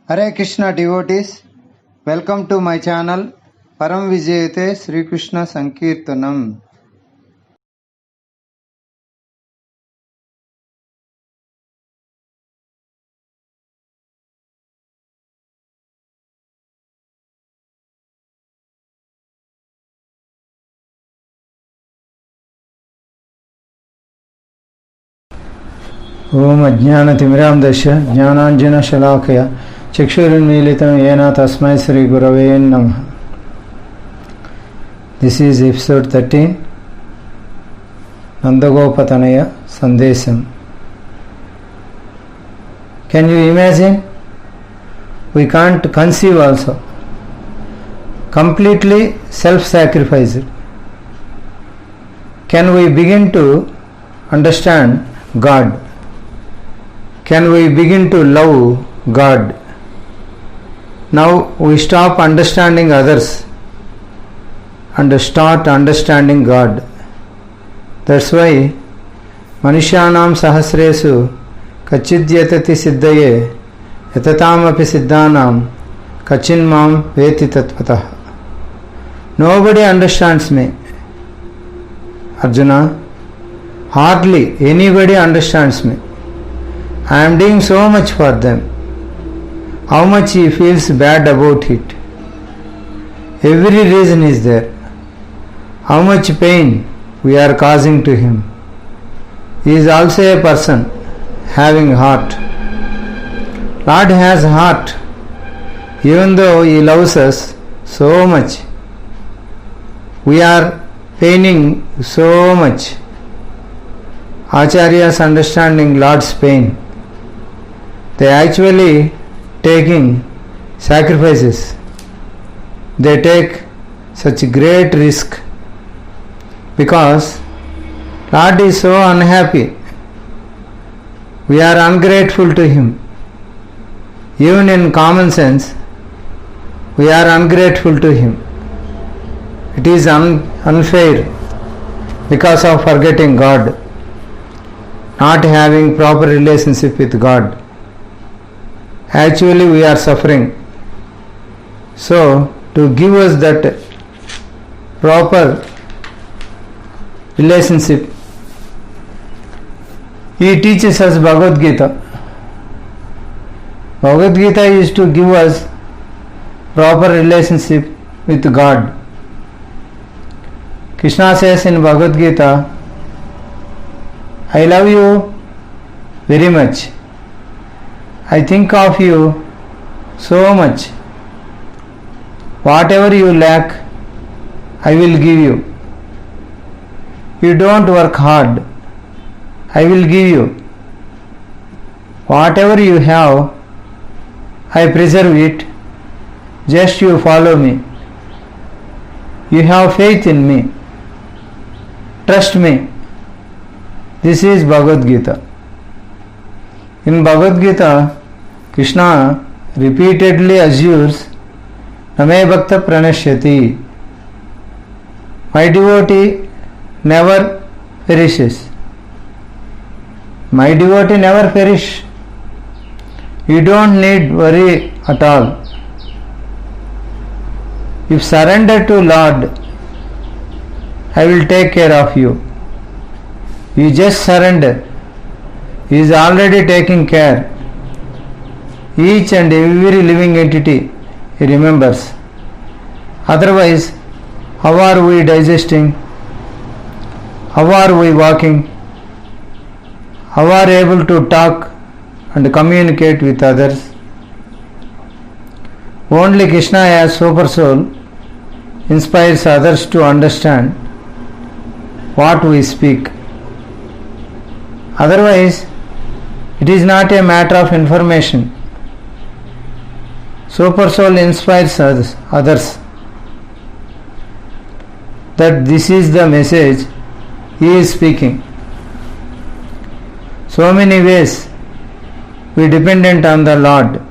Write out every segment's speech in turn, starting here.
Hare Krishna devotees, welcome to my channel Param Vijayate Sri Krishna Sankirtanam. ओम अज्ञानतिमिरान्धस्य ज्ञानाञ्जनशलाकया चक्षुरुन्मीलितं येन तस्मै श्रीगुरवे नमः. This is episode 13, Nandagopatanaya Sandesam. Can you imagine? We can't conceive also. Completely self-sacrificed. Can we begin to understand God? Can we begin to love God? Now we stop understanding others and start understanding God. That's why Manusyanam Sahasresu Kachidyatati Siddhaye Yatataamapi Siddhanam Kachinmam Veti Tatvatah. Nobody understands me, Arjuna. Hardly anybody understands me. I am doing so much for them. How much he feels bad about it. Every reason is there. How much pain we are causing to him. He is also a person having heart. Lord has heart, even though he loves us so much. We are paining so much. Acharyas understanding Lord's pain. They actually taking sacrifices. They take such great risk because Lord is so unhappy. We are ungrateful to him. Even in common sense, we are ungrateful to him. It is unfair because of forgetting God, not having proper relationship with God. Actually we are suffering. So to give us that proper relationship, he teaches us Bhagavad Gita. Bhagavad Gita is to give us proper relationship with God. Krishna says in Bhagavad Gita, I love you very much. I think of you so much. Whatever you lack, I will give you. You don't work hard, I will give you. Whatever you have, I preserve it. Just you follow me. You have faith in me. Trust me. This is Bhagavad Gita. In Bhagavad Gita, Krishna repeatedly assures Name Bhakta Pranashyati. My devotee never perishes. My devotee never perish. You don't need worry at all. If surrender to Lord, I will take care of you. You just surrender. He is already taking care. Each and every living entity he remembers. Otherwise, how are we digesting? How are we walking? How are we able to talk and communicate with others? Only Krishna as Super Soul inspires others to understand what we speak. Otherwise, it is not a matter of information. Super Soul inspires others that this is the message he is speaking. So many ways we dependent on the Lord.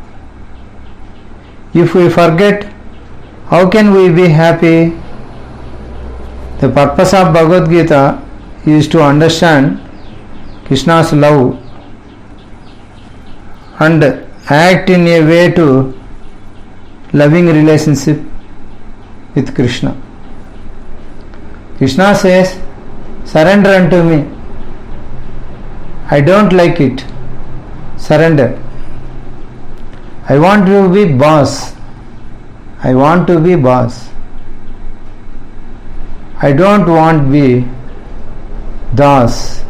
If we forget, how can we be happy? The purpose of Bhagavad Gita is to understand Krishna's love and act in a way to loving relationship with Krishna. Krishna says, surrender unto me. I don't like it. Surrender. I want to be boss. I want to be boss. I don't want to be das.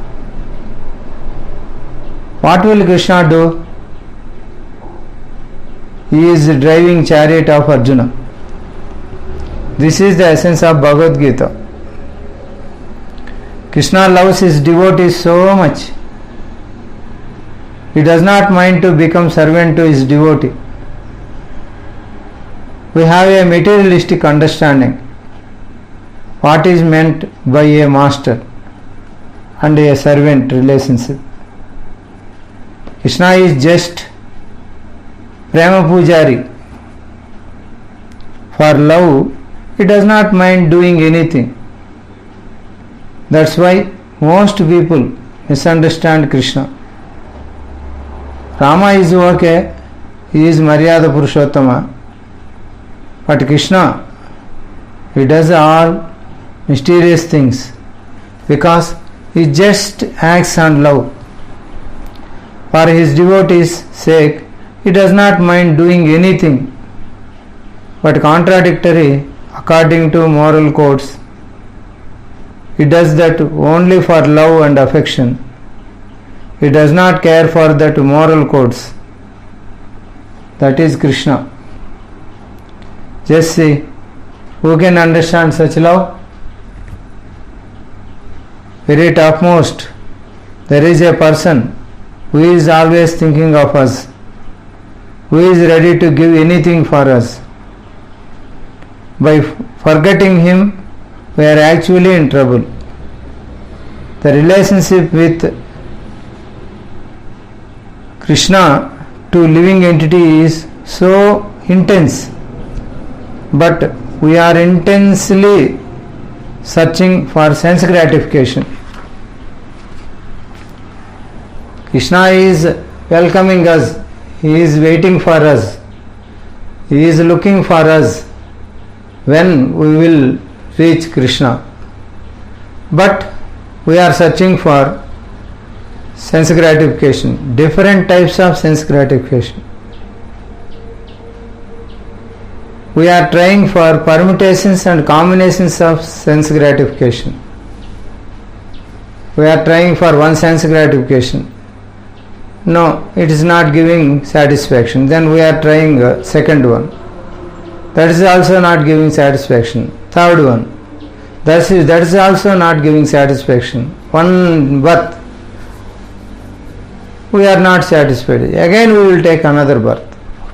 What will Krishna do? He is driving chariot of Arjuna. This is the essence of Bhagavad Gita. Krishna loves his devotees so much. He does not mind to become servant to his devotee. We have a materialistic understanding what is meant by a master and a servant relationship. Krishna is just Prema Pujari. For love, he does not mind doing anything. That's why most people misunderstand Krishna. Rama is okay, he is Maryada Purushottama, but Krishna, he does all mysterious things because he just acts on love. For his devotees' sake, he does not mind doing anything but contradictory according to moral codes. He does that only for love and affection. He does not care for that moral codes. That is Krishna. Just see, who can understand such love? Very topmost, there is a person who is always thinking of us, who is ready to give anything for us. By forgetting him, we are actually in trouble. The relationship with Krishna to living entity is so intense, but we are intensely searching for sense gratification. Krishna is welcoming us, he is waiting for us, he is looking for us when we will reach Krishna. But we are searching for sense gratification, different types of sense gratification. We are trying for permutations and combinations of sense gratification. We are trying for one sense gratification. No, it is not giving satisfaction. Then we are trying second one. That is also not giving satisfaction. Third one. That is also not giving satisfaction. One birth. We are not satisfied. Again we will take another birth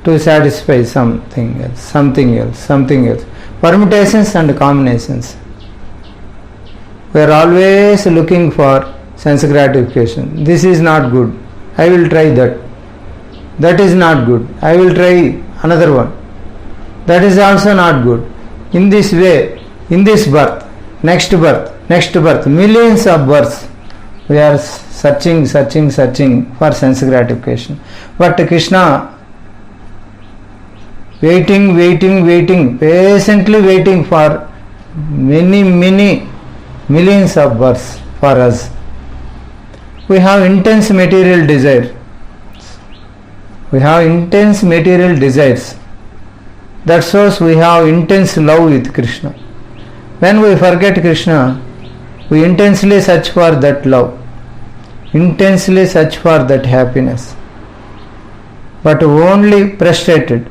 to satisfy something else. Permutations and combinations. We are always looking for sense gratification. This is not good. I will try that. That is not good. I will try another one. That is also not good. In this way, in this birth, next birth, millions of births, we are searching for sense gratification. But Krishna, waiting, patiently waiting for many millions of births for us. We have intense material desire. That shows we have intense love with Krishna. When we forget Krishna, we intensely search for that love, intensely search for that happiness, but only frustrated.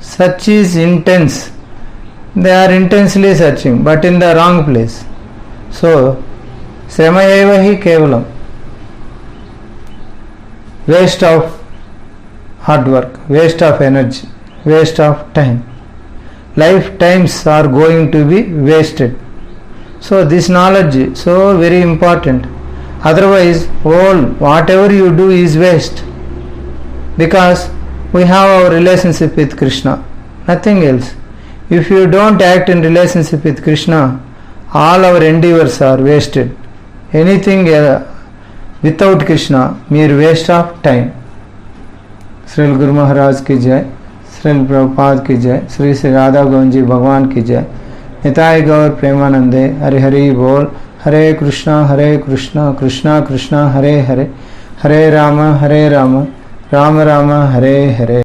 Such is intense. They are intensely searching, but in the wrong place. So, srama hi kevalam. Waste of hard work, waste of energy, waste of time. Lifetimes are going to be wasted. So this knowledge is so very important. Otherwise, whatever you do is waste. Because we have our relationship with Krishna, nothing else. If you don't act in relationship with Krishna, all our endeavors are wasted. Anything without Krishna, mere waste of time. Shri Guru Maharaj की जय, श्री प्रभुपाद की जय, श्री श्री राधा गोविंद जी भगवान की जय। निताय गौर प्रेमानंदे। हरि हरि बोल। हरे कृष्णा कृष्णा कृष्णा हरे हरे, हरे राम राम राम हरे हरे।